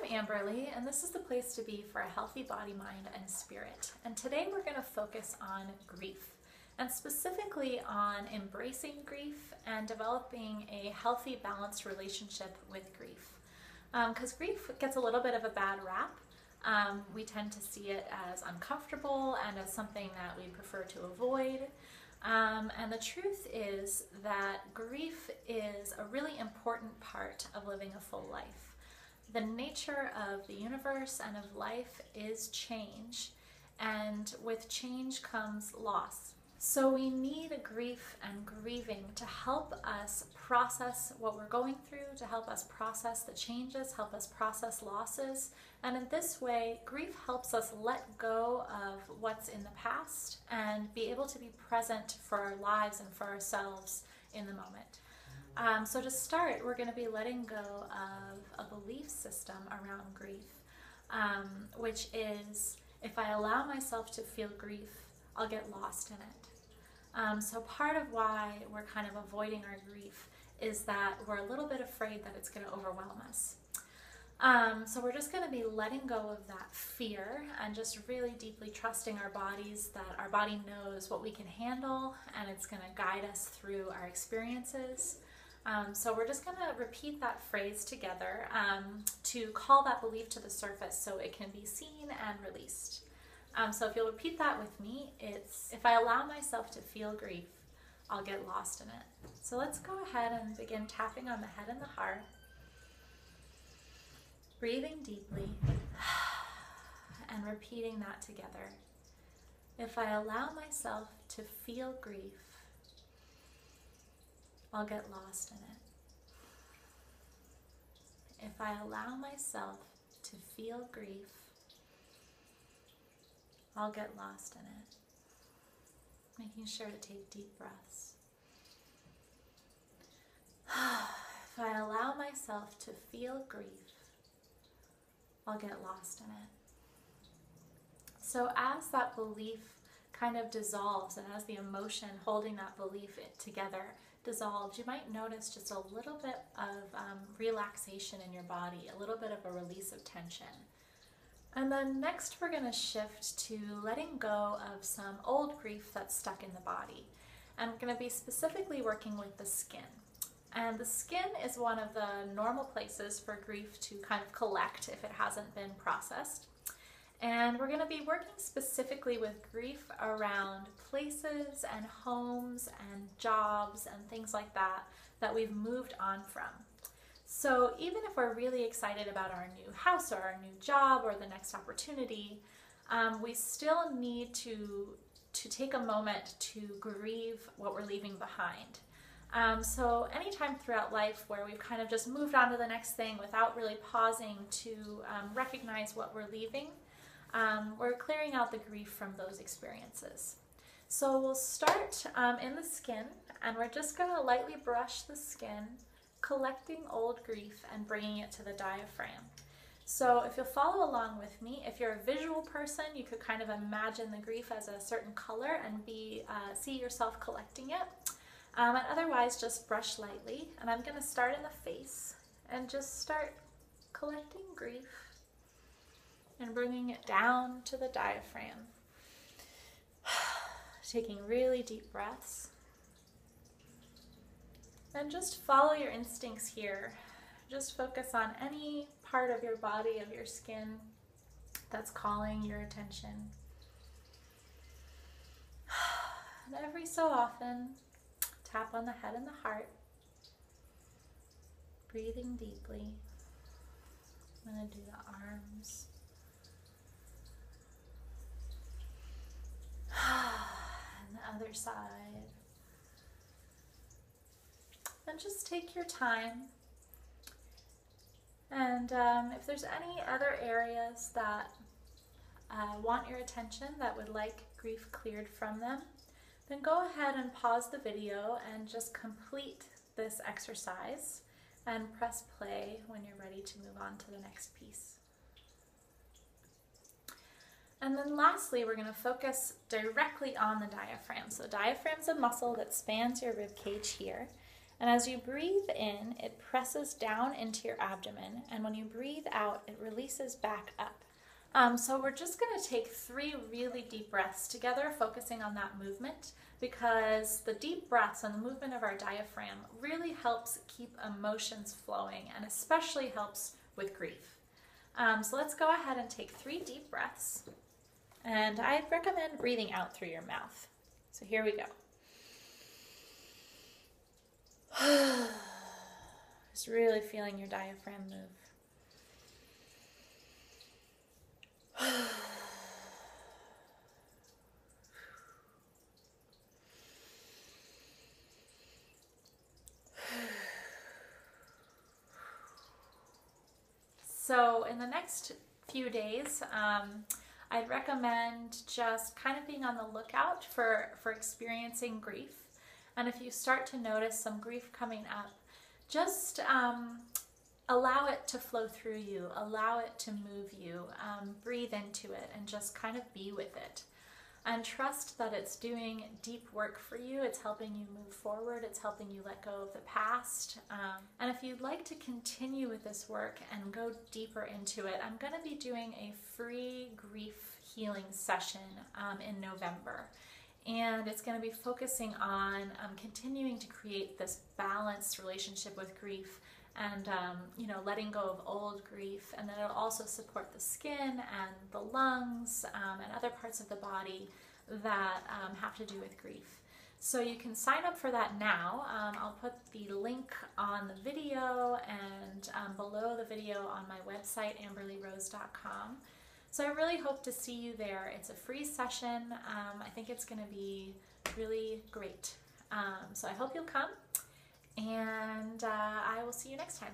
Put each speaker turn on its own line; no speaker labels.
Amberly, and this is the place to be for a healthy body, mind, and spirit. And today we're going to focus on grief, and specifically on embracing grief and developing a healthy, balanced relationship with grief. Because grief gets a little bit of a bad rap. We tend to see it as uncomfortable and as something that we prefer to avoid. And the truth is that grief is a really important part of living a full life. The nature of the universe and of life is change, and with change comes loss. So we need grief and grieving to help us process what we're going through, to help us process the changes, help us process losses. And in this way, grief helps us let go of what's in the past and be able to be present for our lives and for ourselves in the moment. So to start, we're going to be letting go of a belief system around grief, which is, if I allow myself to feel grief, I'll get lost in it. So part of why we're kind of avoiding our grief is that we're a little bit afraid that it's going to overwhelm us. So we're just going to be letting go of that fear and just really deeply trusting our bodies, that our body knows what we can handle and it's going to guide us through our experiences. So we're just going to repeat that phrase together to call that belief to the surface so it can be seen and released. So if you'll repeat that with me, it's, if I allow myself to feel grief, I'll get lost in it. So let's go ahead and begin tapping on the head and the heart. Breathing deeply and repeating that together. If I allow myself to feel grief, I'll get lost in it. If I allow myself to feel grief, I'll get lost in it. Making sure to take deep breaths. If I allow myself to feel grief, I'll get lost in it. So as that belief kind of dissolves and as the emotion holding that belief together dissolves, you might notice just a little bit of relaxation in your body, a little bit of a release of tension. And then next we're going to shift to letting go of some old grief that's stuck in the body. And we're going to be specifically working with the skin. And the skin is one of the normal places for grief to kind of collect if it hasn't been processed. And we're going to be working specifically with grief around places and homes and jobs and things like that that we've moved on from. So even if we're really excited about our new house or our new job or the next opportunity, we still need to take a moment to grieve what we're leaving behind. So anytime throughout life where we've kind of just moved on to the next thing without really pausing to recognize what we're leaving, we're clearing out the grief from those experiences. So we'll start in the skin, and we're just going to lightly brush the skin, collecting old grief and bringing it to the diaphragm. So if you'll follow along with me, if you're a visual person, you could kind of imagine the grief as a certain color and see yourself collecting it. And otherwise, just brush lightly. And I'm going to start in the face and just start collecting grief and bringing it down to the diaphragm. Taking really deep breaths. And just follow your instincts here. Just focus on any part of your body, of your skin, that's calling your attention. And every so often, tap on the head and the heart. Breathing deeply. I'm going to do the arms. And the other side. And just take your time. And if there's any other areas that want your attention, that would like grief cleared from them, then go ahead and pause the video and just complete this exercise and press play when you're ready to move on to the next piece. And then lastly, we're going to focus directly on the diaphragm. So the diaphragm is a muscle that spans your rib cage here. And as you breathe in, it presses down into your abdomen, and when you breathe out, it releases back up. So we're just going to take 3 really deep breaths together, focusing on that movement, because the deep breaths and the movement of our diaphragm really helps keep emotions flowing, and especially helps with grief. So let's go ahead and take 3 deep breaths, and I recommend breathing out through your mouth. So here we go. Just really feeling your diaphragm move. So in the next few days, I'd recommend just kind of being on the lookout for experiencing grief. And if you start to notice some grief coming up, just allow it to flow through you, allow it to move you, breathe into it, and just kind of be with it. And trust that it's doing deep work for you. It's helping you move forward. It's helping you let go of the past. And if you'd like to continue with this work and go deeper into it, I'm going to be doing a free grief healing session in November. And it's going to be focusing on continuing to create this balanced relationship with grief, and letting go of old grief. And then it'll also support the skin and the lungs and other parts of the body that have to do with grief. So you can sign up for that now. I'll put the link on the video and below the video on my website, amberleerose.com. So I really hope to see you there. It's a free session. I think it's going to be really great. So I hope you'll come, and I will see you next time.